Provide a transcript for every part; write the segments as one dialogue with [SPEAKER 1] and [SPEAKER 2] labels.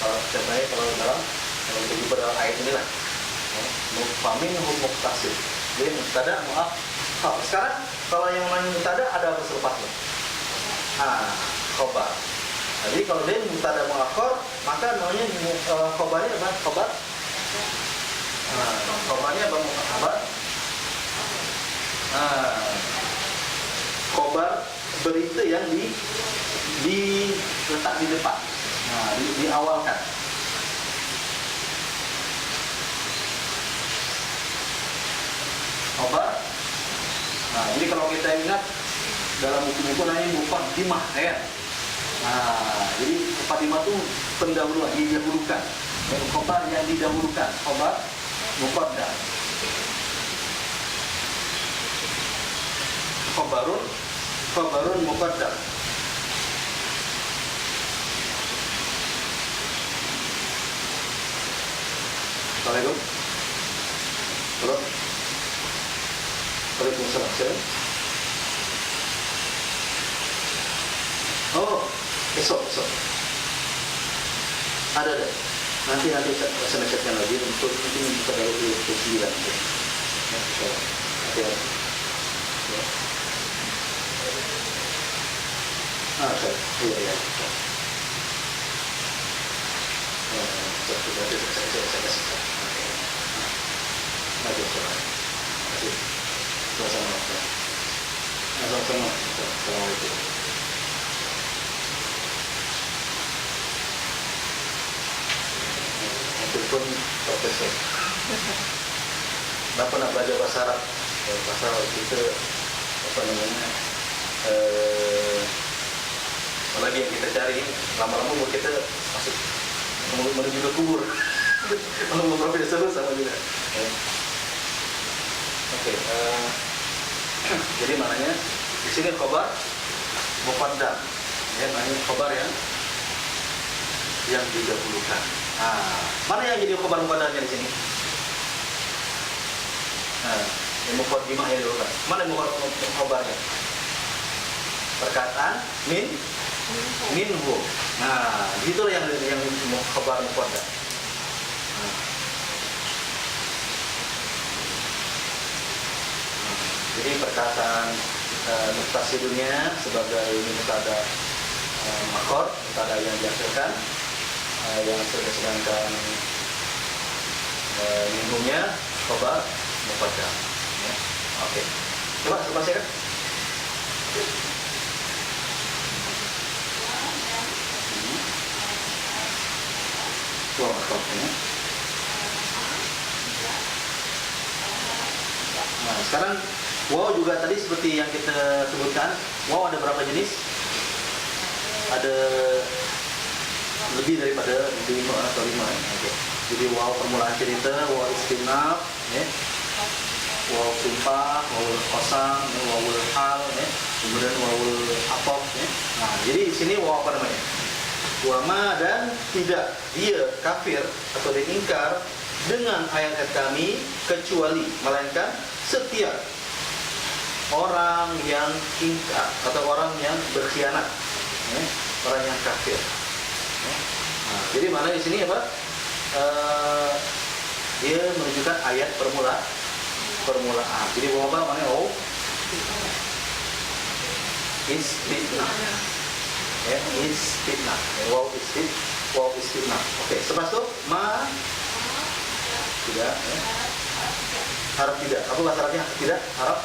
[SPEAKER 1] Kalau contohnya kalau itu pada ayat ini lah. Famin muktasib. Jadi mubtada muakhar. Sekarang kalau yang namanya mubtada ada apa selepasnya? Khobar. Jadi kalau dia mubtada muakhar, maka namanya khobarnya apa? Khobar. Khobarnya apa? Khobar. Khobar berita yang diletak di depan. Diawalkan. Khobar. Jadi kalau kita ingat dalam buku-buku namanya muqaddimah ya. Jadi muqaddimah itu pendahuluan, didahulukan. Khobar yang didahulukan, khobar muqaddam. Khobarun muqaddam. Assalamualaikum. Halo. Waalaikumsalam. Oh, esok. Ada. Nanti saya mencetakkan lagi untuk nanti kita balik ke 9. Ya. Iya. Saya kasih. Sama-sama. Assalamualaikum. Telepon profesor. Nggak pernah belajar bahasa Arab. Bahasa Arab itu apa namanya? Apalagi yang kita cari lama-lama kita masuk menuju ke kubur. Kalau profesor sama juga. Oke. Jadi maknanya di sini khobar muqaddam. Ya, maknanya khobar yang didahulukan. Mana yang jadi khobar muqaddamnya di sini? Yang muqaddimah yang didahulukan. Mana yang khobarnya? Perkataan minhu. Itulah yang khobar muqaddam. Jadi perkataan muqtasidunnya sebagai mubtada muakhar, mubtada yang diakhirkan, yang sedangkan minhunya khobar muqaddam. Ya. Oke. Coba selesaikan. Sekarang waw juga tadi seperti yang kita sebutkan, waw ada berapa jenis? Ada lebih daripada 5 atau 5. Okay. Jadi waw permulaan cerita, waw istinaf, ya. Waw sumpah, waw qasam, waw hal, ya. Kemudian waw atof, ya. Jadi di sini waw apa namanya? Wama dan tidak dia kafir atau diingkar dengan ayat-ayat kami kecuali melainkan setiap orang yang ingkar atau orang yang berkhianat, ya, orang yang kafir. Ya. Jadi mana di sini apa? Dia menunjukkan ayat permulaan. Jadi apa mana? Istinaf. Ya, istinaf. Wow istinaf. Oke, setelah itu tidak. Ya. Harap tidak. Apa bahasa Arabnya tidak? Harap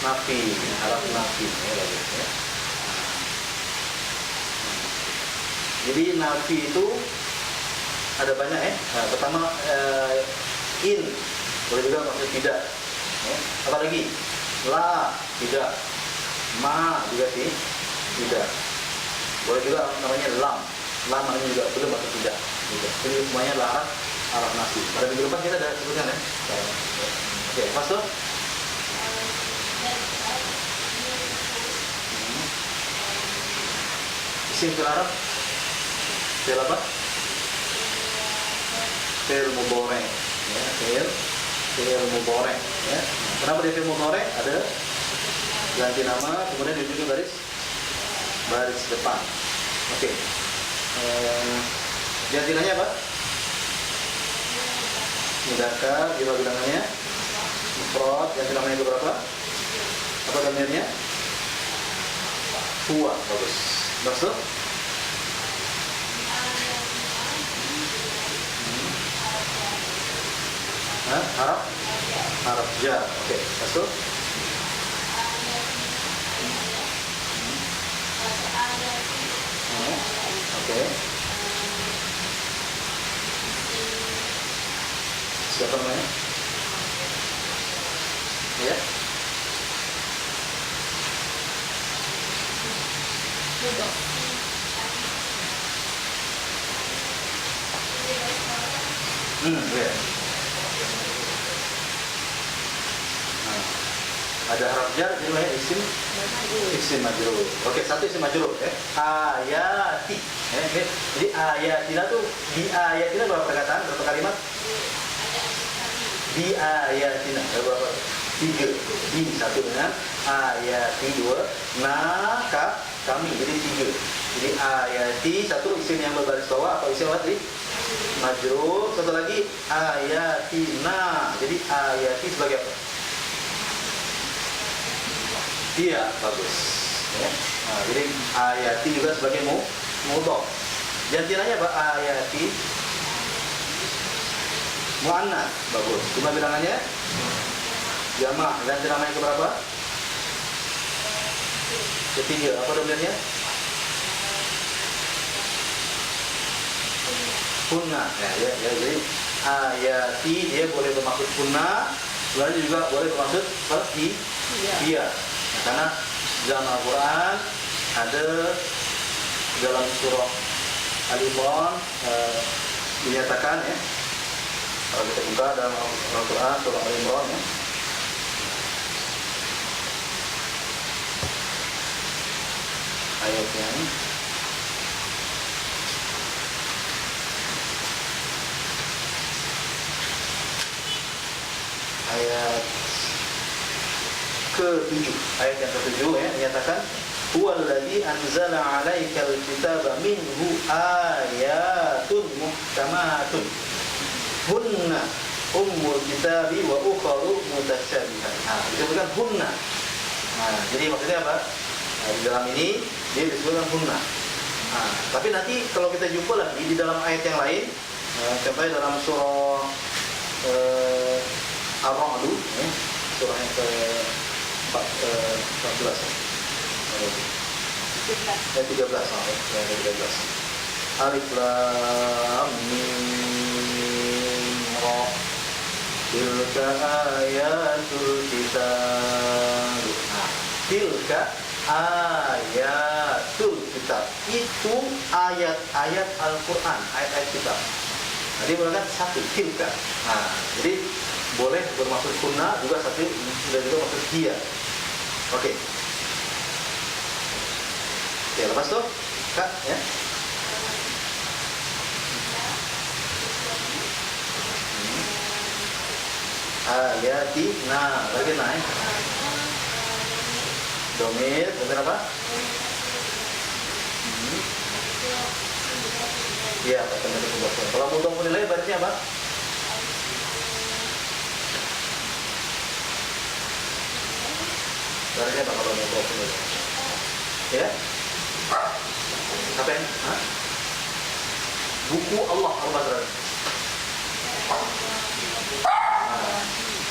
[SPEAKER 1] nafi. Harap nafi. Ya. Jadi nafi itu ada banyak ya. Pertama in, boleh juga maksud tidak. Ya. Apa lagi? La, tidak. Ma juga tidak. Boleh juga namanya lam. Lam namanya juga belum atau tidak. Gitu. Jadi semuanya adalah Arab nafi. Pada minggu depan kita ada sebutkan ya. Oke, masuk. Isim fil Arab. Fil apa? Fil mudhari. Ya, fil mudhari. Ya. Kenapa dia fil mudhari? Ada ganti nama, kemudian ditunjuk baris depan. Oke. Ganti apa? Mudzakkar, jumlah bilangannya mufrad, ganti namanya ke berapa? Apa damirnya? Huwa, bagus. Maksud? Harap? Harap jar. Oke, maksud? Oke. Siapa namanya? Ya. Ya. Nah, ada harap jar, jadi namanya isim majrur. Oke, satu isim majrur ya. Ayati. Jadi ayatina tuh di ayatina berapa perkataan? Berapa kalimat? Di ayatina berapa? 3. Di satu dengan ayati 2. Naka kami jadi 3. Jadi ayati satu isim yang berbaris bawah atau isim apa tadi? Majrur. Satu lagi ayatina. Jadi ayati sebagai apa? Iya, bagus. Ya. Nah, jadi ayati juga sebagai mudhof. Jantinanya apa? Ayati muannats, bagus. Cuma bilangannya jamak. Ganti namanya ke berapa? Ketiga. Apa domirnya? Kunna. Ya, jadi ayati dia boleh bermaksud kunna, lalu juga boleh bermaksud seperti iya. Nah, karena dalam Al-Quran ada dalam surah Al-Imran dinyatakan ya, kalau kita buka dalam Al-Quran surah Al-Imran ya, ayatnya ini ayat ke-7, ayat yang ke-7 ya, dinyatakan huwallazi anzala 'alaikal kitaba minhu ayatun muhkamatun hunna ummul kitabi wa ukharu mutasyabihat. Nah, disebutkan hunna. Nah, jadi maksudnya apa? Nah, di dalam ini dia disebutkan hunna. Nah, tapi nanti kalau kita jumpa lagi di dalam ayat yang lain, contohnya dalam surah Ar-Ra'd ya, surah yang ke-14 ayat 13 Alif Lam Mim Ra tilka ayatul kitab. Nah, tilka ayatul kitab itu ayat-ayat Al-Quran, ayat-ayat kitab. Nah, dia mengatakan satu tilka. Nah, jadi boleh bermaksud kunna juga satu dan juga maksud dia. Oke. Ya, lepas tuh, Kak, ya. Ayati, nah, lagi naik. Domir, domir apa? Iya, kata domir kubah. Kalau mudhof nilai barisnya apa? Barisnya apa kalau mudhof nilai? Ya? Apa yang? Hah? Buku Allah Al-Basrah.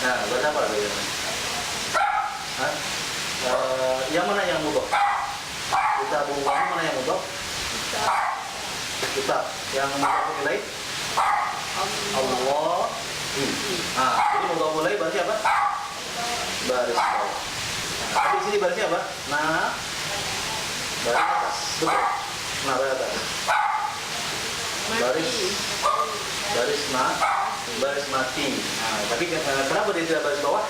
[SPEAKER 1] Nah, baca apa lagi? Hah? Yang mana yang mudhof? Kita bukan mana yang mudhof? Kitab. Yang mudhof nilai? Allah. Nah, jadi mudhof nilai berarti apa? Baris bawah. Nah, tapi di sini barisnya apa? Nah, baris atas. Betul. Nah, baris atas. Baris mati. Nah, tapi kenapa dia tidak baris bawah?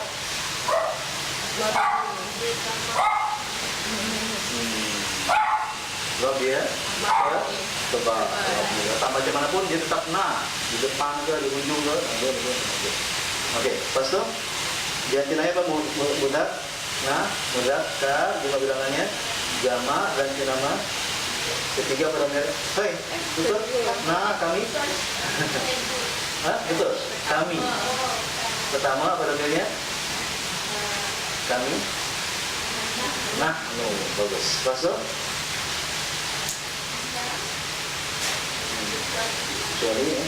[SPEAKER 1] Sebab dia tebal. Tak macam mana pun dia tetap di depan ke, di ujung ke. Oke, lepas tu ganti nama apa? Mudah. Nah, mudzakkar jumlah bilangannya, jamak ganti nama. Ketiga pada merek. Hei, betul? Nah, kami. Hah? Betul. Kami. Pertama apa namanya? Kami. Nah, no, bagus. Pasal? Kecuali ya.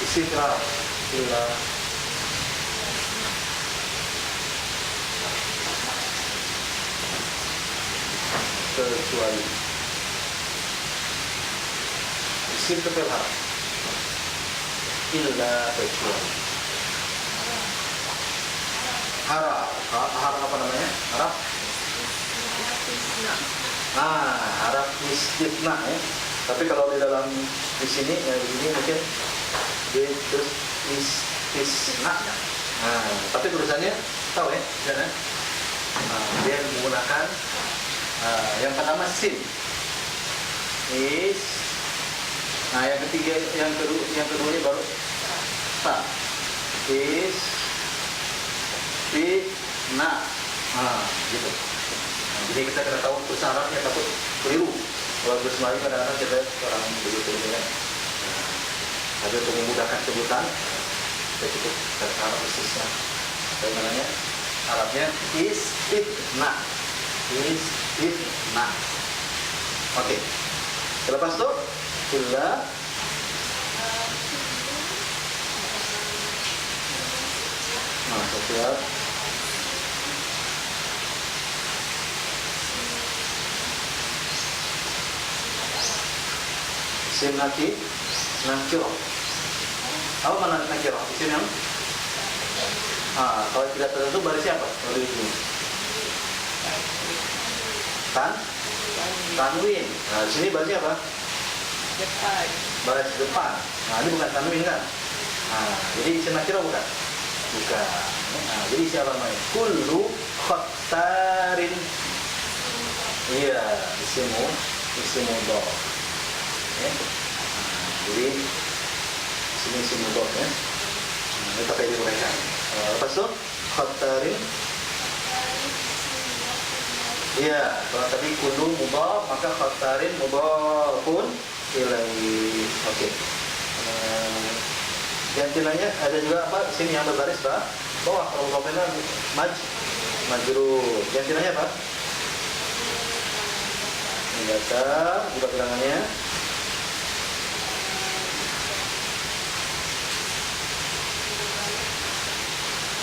[SPEAKER 1] Istiqrar. Ila. Kecuali. Isim kepel harap. Illa kecuali. Harap. Harap apa namanya? Harap. Harap istifna ya. Tapi kalau di dalam di sini ya begini mungkin terus istisna. Tapi tulisannya tahu ya, jangan. Dia menggunakan yang pertama sin. Yang ketiga, yang kedua ini baru ta. Istifna. Gitu. Jadi kita kena tahu tulisan Arabnya, takut keliru. Kalau bersemayu kadang-kadang kita orang begitu kan. Tapi untuk memudahkan sebutan, kita cukup kata Arab khususnya. Bagaimana? Arabnya istifna. Istifna. Oke. Selepas itu, illa setiap isim nakirah. Apa mana nakirah? Isim yang kalau tidak tertentu baris siapa? Baris ini. Tanwin. Di sini barisnya apa? Depan. Baris depan. Ini bukan tanwin kan? Jadi isim nakirah bukan? Bukan. Jadi siapa namanya? Kullu khattarin. Iya, isim mudhaf. Jadi sini isim mudhaf ya. Ini pakai digunakan. Lepas itu khattarin. Iya, kalau tadi kullu mudhaf maka khattarin mudhafun ilaihi. Oke. Gantilannya ada juga apa? Isim yang berbaris bawah. Kalau mudhafnya majrur. Gantilannya apa? Datar juga bilangannya.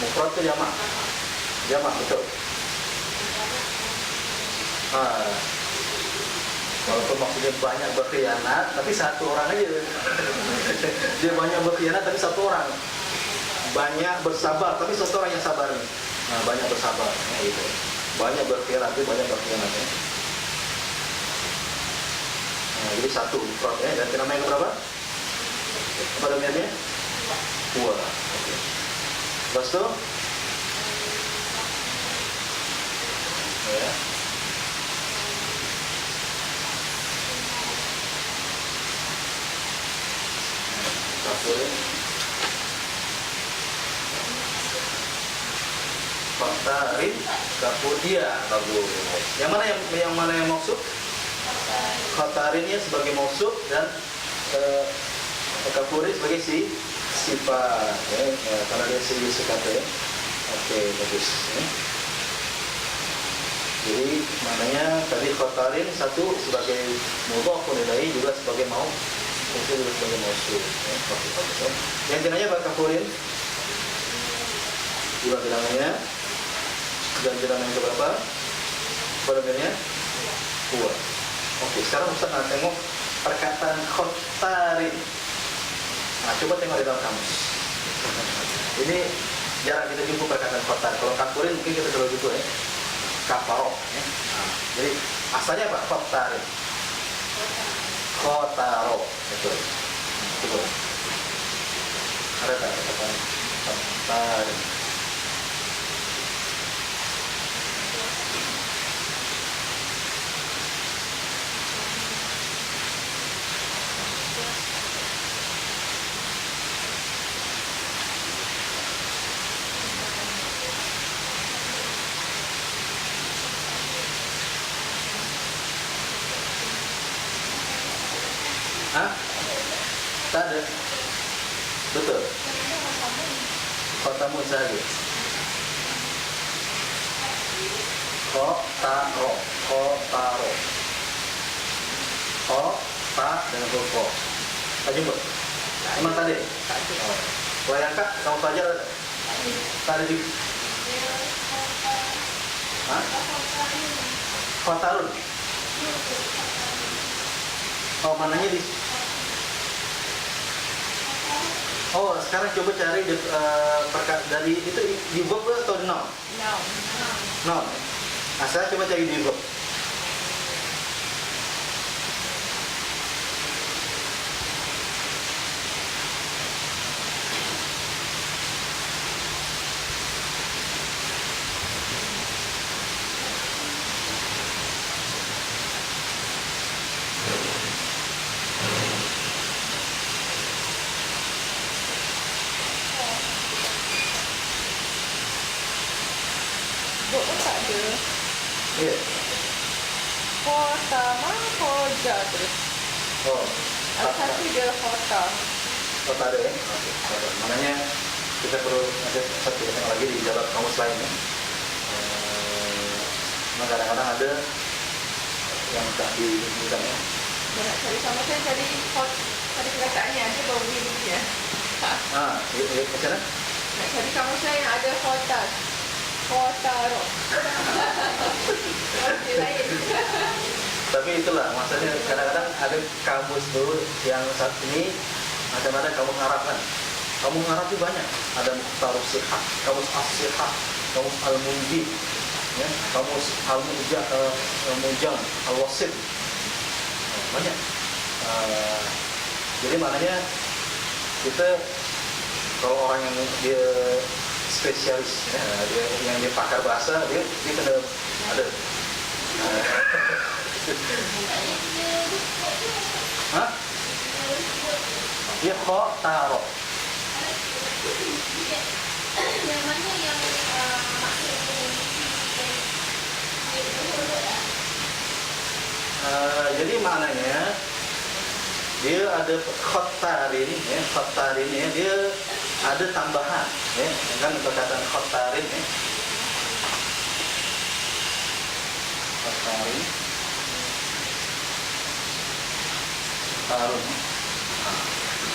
[SPEAKER 1] Mufrad itu jamak. Jamak betul. Walaupun maksudnya banyak berkhianat, tapi satu orang aja. Dia banyak berkhianat, tapi satu orang. Banyak bersabar, tapi satu orang yang sabar. Banyak bersabar. Gitu. Banyak berkhianat, tapi banyak berkhianat. Jadi satu mufrad ya. Dan nama yang berapa? Apa namanya? Dua. Okay. Lepas itu ya. Khattarin kapudia bagus. Yang mana yang maksud? Khattarinnya sebagai maksud dan kapuri sebagai sifat ya, karena dia sifat ya. Oke, bagus ya. Jadi maknanya tadi khattarin satu sebagai mudhafun ilaihi, juga sebagai itu juga sebagai mausuf ya. Oke, bagus ya. Yang jenanya apa kapurin? Juga bilangannya. Dan bilangan yang berapa? Bilangannya 2. Oke, sekarang Ustaz akan tengok perkataan khattarin. Coba tengok di dalam kamus. Ini jarang kita jumpa perkataan khatar. Kalau kapurin mungkin kita selalu jumpa ya. Kafarok ya. Jadi asalnya apa? Khattarin. Khataro. Betul. Betul. Ada tak perkataan khattarin? Hah? Tak ada. Betul. Khotamun saja. Khotaro. Khotaro. Khota dengan huruf kho. Tak jumpa? Memang tak ada?
[SPEAKER 2] Tak ada.
[SPEAKER 1] Oh. Kalau yang kak, kamu pelajar ada? Tak ada juga. Hah? Khotarun. Oh, mananya di... Oh, sekarang coba cari dari itu di verb atau di noun?
[SPEAKER 2] Noun.
[SPEAKER 1] Noun. Nah, saya coba cari di verb.
[SPEAKER 2] Buk pun tak ada.
[SPEAKER 1] Ya.
[SPEAKER 2] Khotama, khoja terus.
[SPEAKER 1] Oh,
[SPEAKER 2] Ada
[SPEAKER 1] tak,
[SPEAKER 2] satu je khota.
[SPEAKER 1] oh, tak ada ya? Oke, tak ada. Makanya kita perlu ada satu yang lagi di dalam kamus lain ya. Memang kadang-kadang ada yang tak dibutuhkan ya.
[SPEAKER 2] Dia nak cari sama saya cari cari perkataannya ada baru dia.
[SPEAKER 1] Ah, macam mana?
[SPEAKER 2] Nak cari kamus saya yang ada khota. Khotaro. Okey lain.
[SPEAKER 1] Tapi itulah maksudnya kadang-kadang ada kamus tuh yang saat ini macam ada kamus Arab kan. Kamus Arab itu banyak. Ada Mukhtarus Sihah, kamus As-Sihah, kamus Al-Munjid, ya, kamus Al-Mujam, Al-Wasit. Banyak. Jadi maknanya kita kalau orang yang dia spesialis, ya, yang dia pakar bahasa, dia kena ada. Hah? Dia khotaro.
[SPEAKER 3] Yang mana yang
[SPEAKER 1] Jadi maknanya dia ada khotarin ya, khotarin ya, dia ada tambahan ya, kan perkataan khotarin ya. Khotarin tarun.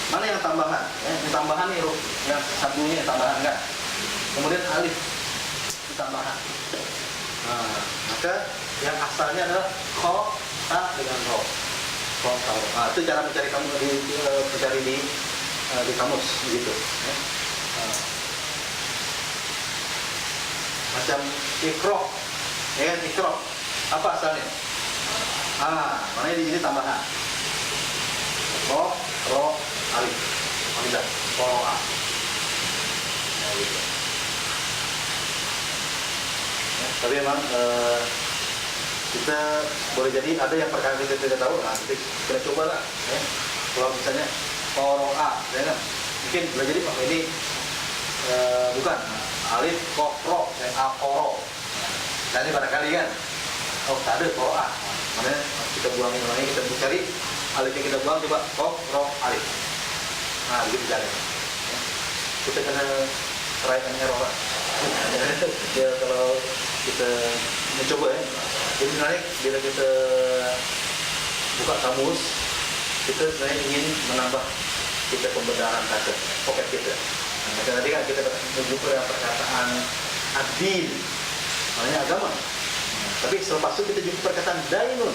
[SPEAKER 1] Mana yang tambahan? Ya, yang tambahan nih, yang satunya yang tambahan kan. Kemudian alif itu tambahan. Nah, maka yang asalnya adalah kho ta dengan ro. Kho ta ro. Nah, itu cara mencari kamu mencari di kamus begitu. Ya. Macam ikro, ya ikro. Apa asalnya? Maknanya di sini tambahan. Ro, alif, alif, a. Nah, gitu. Ya, tapi memang kita boleh jadi ada yang perkara kita tidak tahu, nah kita coba lah. Ya. Kalau misalnya a, ya kan? Mungkin boleh jadi pak ini bukan alif, ro, dan akoro. Nah, ini barangkali kan? Oh, tak ada a. Makanya kita buang yang lain, kita cari alif yang kita buang, coba ro, alif. Nah, begitu cara. Ya. Kita kena try and error lah. Ya, kalau kita mencoba ya. Jadi sebenarnya bila kita buka kamus, kita sebenarnya ingin menambah kita pembenaran kata, pocket kita. Nah, macam tadi kan kita menjumpa yang perkataan adil, maknanya agama. Tapi selepas itu kita jumpa perkataan dainun.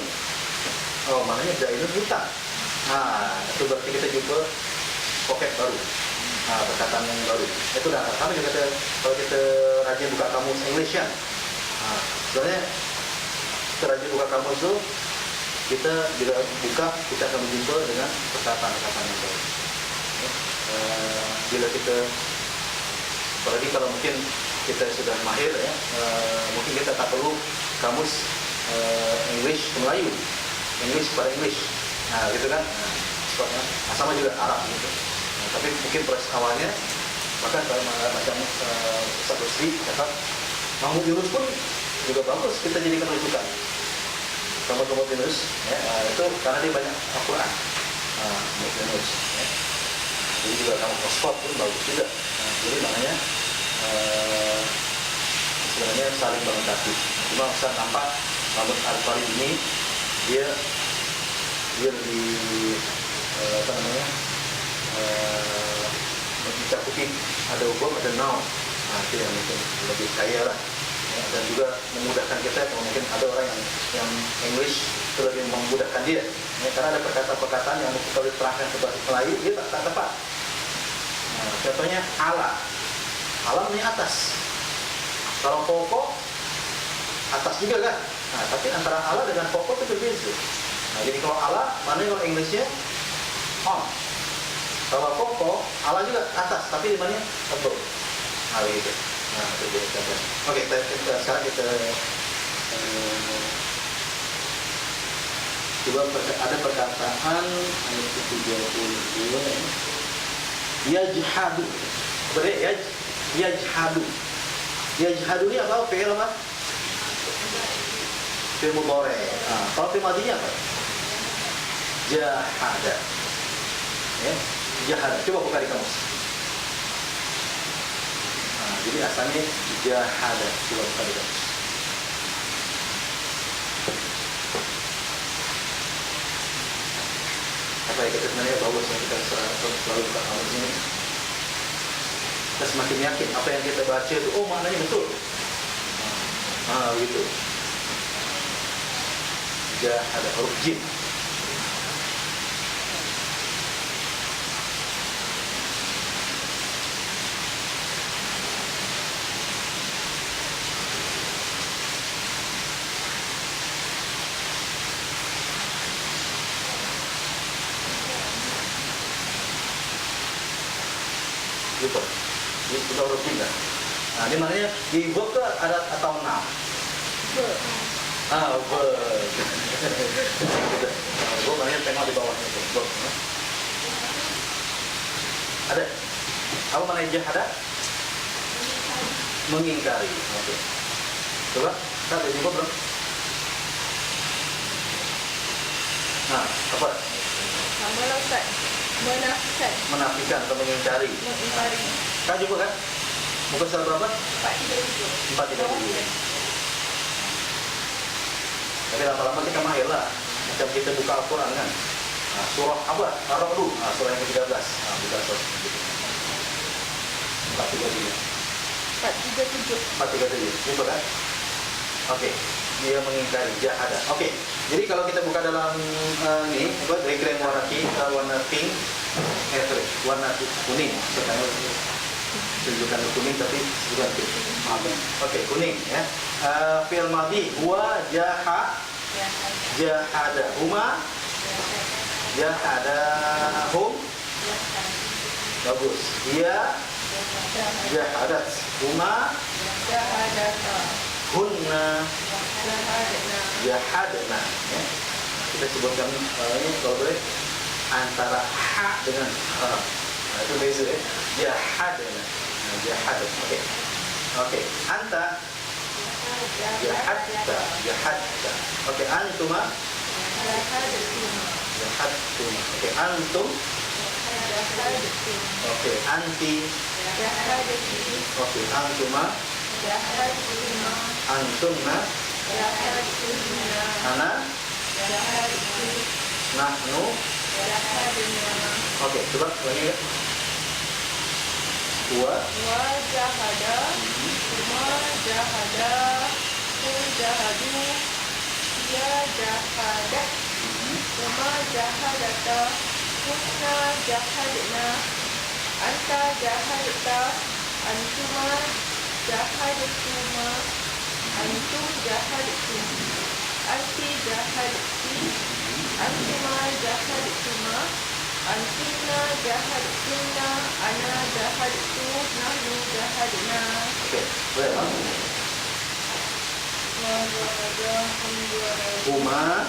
[SPEAKER 1] Oh, maknanya dainun hutang. Nah, itu berarti kita jumpa pocket baru. Nah, perkataan yang baru. Itu dah. Kami juga kalau kita rajin buka kamus English kan. Nah, sebenarnya kita rajin buka kamus itu, kita bila buka kita akan berjumpa dengan perkataan-perkataan yang baru. Bila kita, apalagi kalau mungkin kita sudah mahir ya, mungkin kita tak perlu kamus English ke Melayu, English pada English. Nah, gitu kan. Nah, sama juga Arab gitu. Nah, tapi mungkin proses awalnya, maka kalau macam Ustaz Rusli kata Mahmud Yunus pun juga bagus kita jadikan rujukan. Mahmud Yunus ya, itu karena dia banyak Al-Quran. McDonald's ya. Jadi juga kamu Oxford pun bagus juga. Jadi maknanya sebenarnya saling melengkapi. Cuma Ustaz nampak Muhammad Al-Farid ini dia lebih apa namanya mencakupi ada hukum ada noun. Itu yang mungkin lebih kaya lah ya, dan juga memudahkan kita. Kalau mungkin ada orang yang English itu lebih memudahkan dia ya, karena ada perkataan-perkataan yang kalau diterangkan ke bahasa Melayu dia tak tepat. Contohnya ala artinya atas. Kalau pokok atas juga kan. Tapi antara ala dengan pokok itu berbeza. Jadi kalau ala mana kalau Englishnya on. Kalau pokok ala juga atas, tapi di mana above. Gitu. Itu jadi contoh. Oke, sekarang kita coba ada perkataan ayat 32 yajhadu. Boleh yajhadu. Yajhadu ini apa? Fi'il apa? Fi'il mudhari'. Kalau fi'il madhinya apa? Jahada. Ya, jahada. Coba buka di kamus. Jadi asalnya jahada. Coba buka di kamus. Apa yang kita sebenarnya bagus yang kita selalu buka kamus ini. Kita semakin yakin apa yang kita baca itu, oh maknanya betul. Begitu. Jahada, huruf jim. Gitu. Ini sudah huruf jim kan? Ini maknanya di verb itu ada atau noun? Verb. Verb maknanya tengok di bawahnya itu. Verb. Ada? Apa maknanya jahada? Mengingkari. Oke. Coba, kita ada jumpa belum? Apa?
[SPEAKER 2] Sama lah Ustaz.
[SPEAKER 1] Menafikan atau mengingkari. Kan jumpa kan? Muka surat berapa? 437. Tapi lama-lama kita mahir lah. Macam kita buka Al-Quran kan. Surah apa? Ar-Ra'd. Surah yang ke-13. Buka surah. 437. Jumpa kan? Oke. Dia mengingkari jahada. Oke. Jadi kalau kita buka dalam ini, diagram warna pink, warna kuning. Tunjukkan kuning tapi bukan pink. Oke, kuning ya. Fi'il madhi huwa jahadahuma jahadahum. Bagus. Dia jahadat huma hunna jahadna ya. Kita sebutkan ini kalau boleh antara ha dengan ha. Itu beza ya. Jahadna. Jahad. Oke. Anta jahadta. Oke, antuma jahadtuma. Oke, antum. Oke, anti. Oke, antuma. Antumna. Ana. Nahnu. Oke, coba lagi ya. Wa
[SPEAKER 2] jahada, huma jahada, hum jahadu, ya jahadat, huma jahadata, humna jahadna, anta jahadta, antuma jahadatuma, antum jahadatum, anti jahadti, antuma jahadtuma, antumna jahadtunna, ana jahadtu, nahnu jahadna.
[SPEAKER 1] Oke, boleh. Huma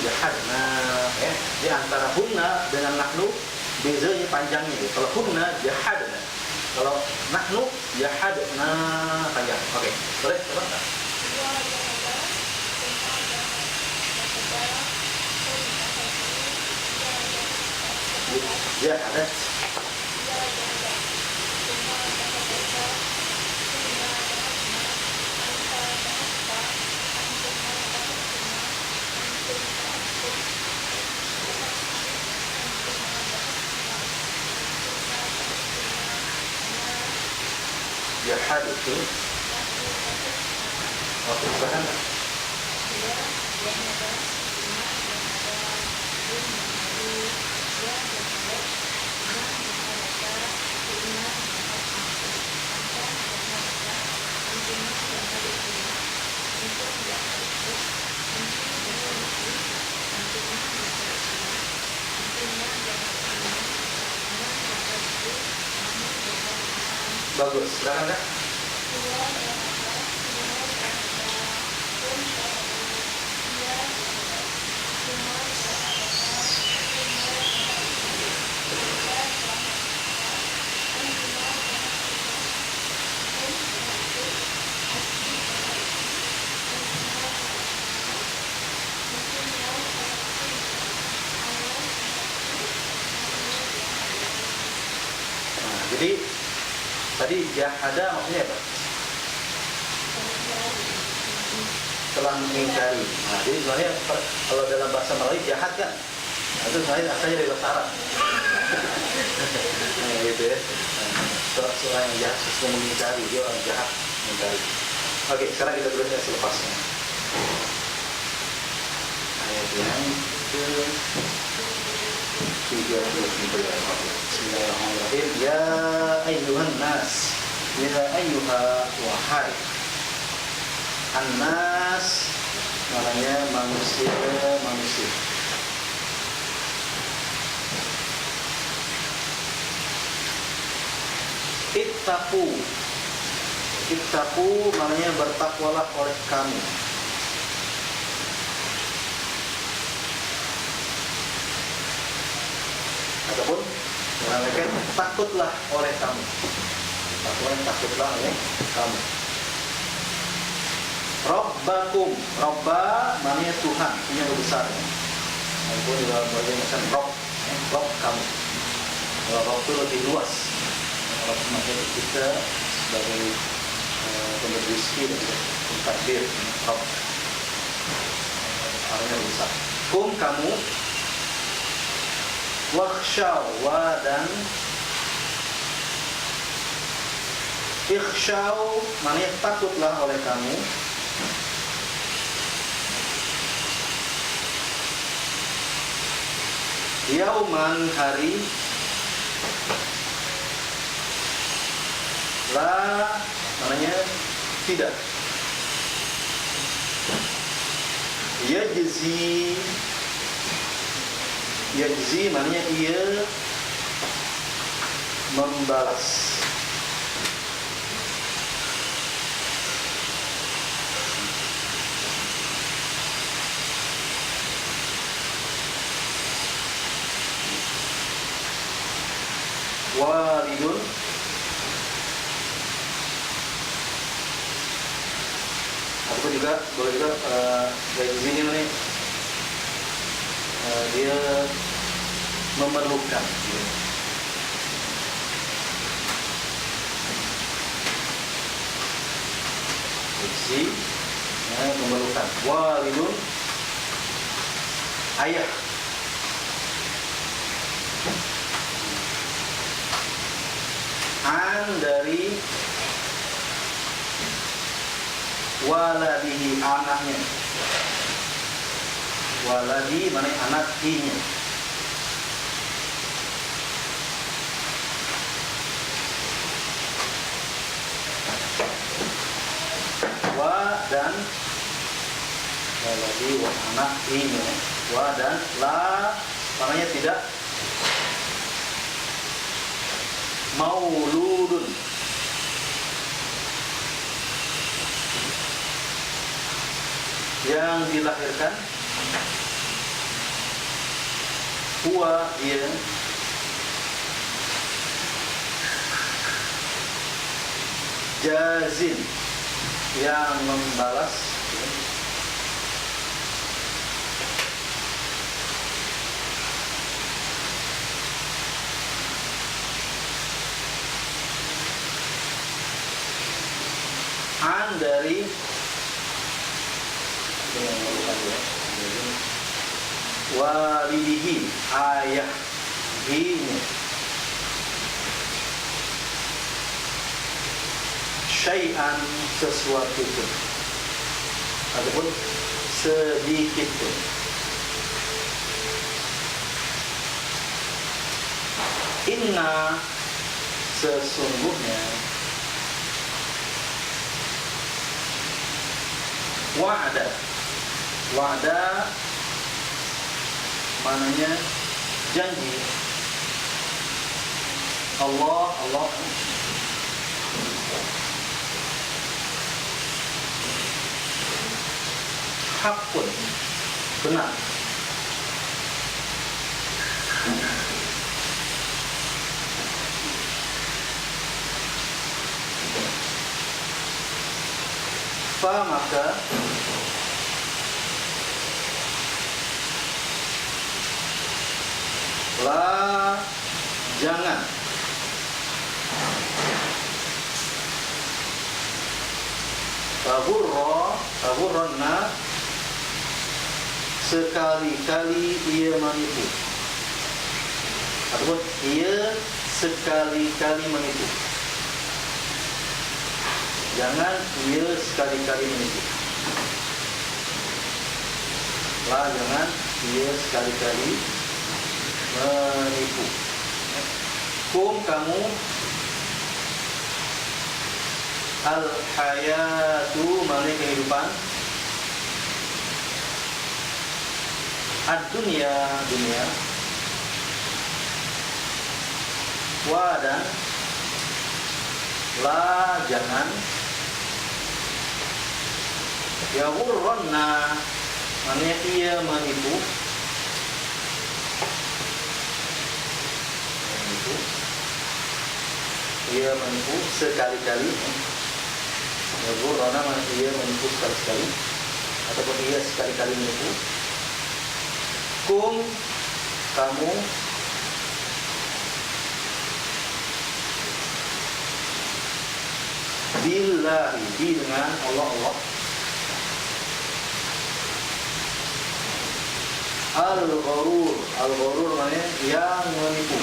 [SPEAKER 1] jahadna ya. Di antara hunna dengan nahnu bezanya panjangnya ya. Kalau hunna jahadna, kalau nahnu jahadna panjang. Oke, boleh coba? Jahadat. Jahad itu oke, silahkan. Bagus, silahkan Kak. Nah, jadi tadi jahada maksudnya apa? Telah mengingkari. Nah, jadi sebenarnya kalau dalam bahasa Melayu jahat kan, nah, itu sebenarnya asalnya dari bahasa Arab. Nah, gitu ya. Seorang yang jahat sesuatu mengingkari, dia orang jahat mengingkari. Oke, sekarang kita terusnya selepasnya. Ayat yang ke 39. Bismillahirrahmanirrahim. Ya ayyuhan nas, ya ayyuha wahai. An-nas maknanya manusia. Ittaqu maknanya bertakwalah oleh kamu. Ataupun mengatakan takutlah oleh kamu. Takutlah oleh kamu. Rabbakum, Rabba maknanya Tuhan, punya besar. Ataupun juga macam Rob, Rob kamu. Kalau Rob itu lebih luas. Rob maksudnya kita sebagai pemberi rezeki dan pentakdir. Rob artinya besar. Kum kamu, wakhshaw wa dan ikhshaw maknanya takutlah oleh kamu. Yauman hari, la maknanya tidak. Yajzi maknanya ia membalas. Walidun ataupun juga boleh juga dari sini nih dia memerlukan memerlukan. Walidun ayah. An dari waladihi anaknya. Waladi mana anak inya. Wa dan waladi wa anak inya. Wa dan la maknanya tidak. Mauludun yang dilahirkan huwa dia jazin yang membalas an dari walidihi ayah ini syai'an sesuatu pun ataupun sedikit pun. Inna sesungguhnya wa'ada maknanya janji Allah hakun benar maka la jangan tahurronna sekali-kali ia menipu ataupun ia sekali-kali menipu. Jangan ia sekali-kali menipu. La jangan ia sekali-kali menipu. Kum kamu al-hayatu maknanya kehidupan ad-dunya dunia wa dan la jangan yahurronna maknanya ia menipu ia menipu sekali-kali yahurronna maknanya ia menipu sekali-kali ataupun ia sekali-kali menipu. Kum kamu billahi dengan Allah al-gharur maknanya yang menipu.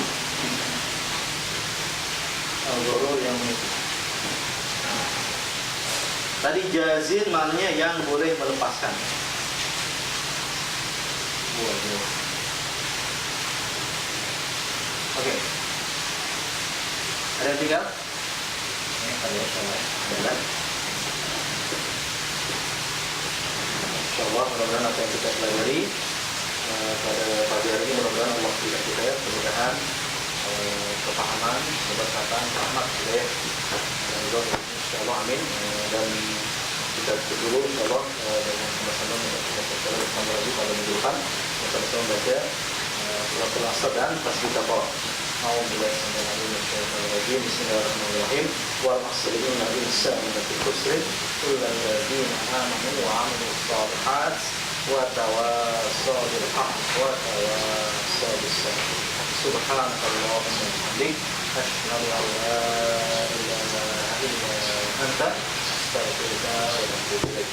[SPEAKER 1] Al-gharur yang menipu. Tadi jazin maknanya yang boleh melepaskan. Oke. Ada yang tinggal? Insyaallah mudah-mudahan apa yang kita pelajari pada pagi hari ini mudah-mudahan Allah berikan kita kemudahan, kepahaman, keberkatan, rahmat, hidayah. Insyaallah amin. Dan kita tutup dulu insyaallah dengan sama-sama kita bersama lagi pada minggu depan sama-sama baca surat Al-Asr dan tasbih kafar. Bismillahirrahmanirrahim. Wal 'asri innal insana lafi khusr illa alladziina aamanu wa 'amilus shalihaat wa tawassaw bil haqqi wa tawassaw bis sabr. Subhanakallahumma wa bihamdik asyhadu an la ilaha illa anta astaghfiruka wa atubu ilaik.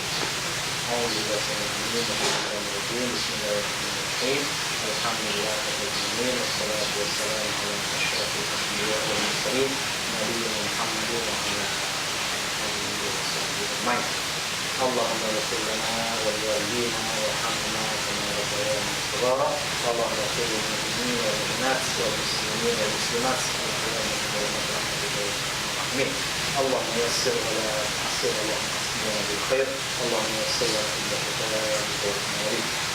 [SPEAKER 1] Bismillahirrahmanirrahim. Alhamdulillahirrahmanirrahim. Wassalatu wassalamu ala asyrafil anbiya'i wal mursalin nabiyyina Muhammadin wa ala alihi wa sahbihi ajma'in. Allahumma ighfir lana wa liwalidina warhamna kama rabbayana shaghara. Allahumma ighfir lil mu'minina wal mu'minat wal muslimina wal muslimat amin. Allahumma yassir wa la tu'assir. Allahumma bil khair. Allahumma yassir wa la tu'assir.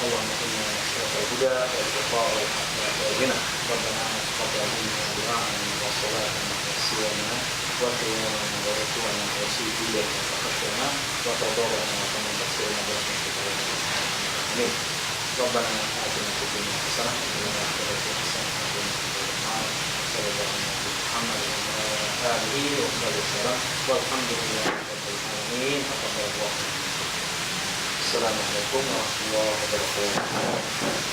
[SPEAKER 1] Allahumma inna nas'aluka al-huda wal tuqa wal afiya wal ghina. Rabbana taqabbal minna du'a'ana wa salatana wa siyamana wa qiyamana wa ruku'ana wa sujudana wa khushu'ana wa tadarru'ana wa tamanna wa amin.
[SPEAKER 4] Rabbana atina fid dunya hasanah wa fil akhirati hasanah wa qina adzaban nar. Sallallahu alaihi Muhammad wa ala alihi wa sahbihi wasallam. Walhamdulillahi rabbil alamin. Assalamualaikum warahmatullahi wabarakatuh.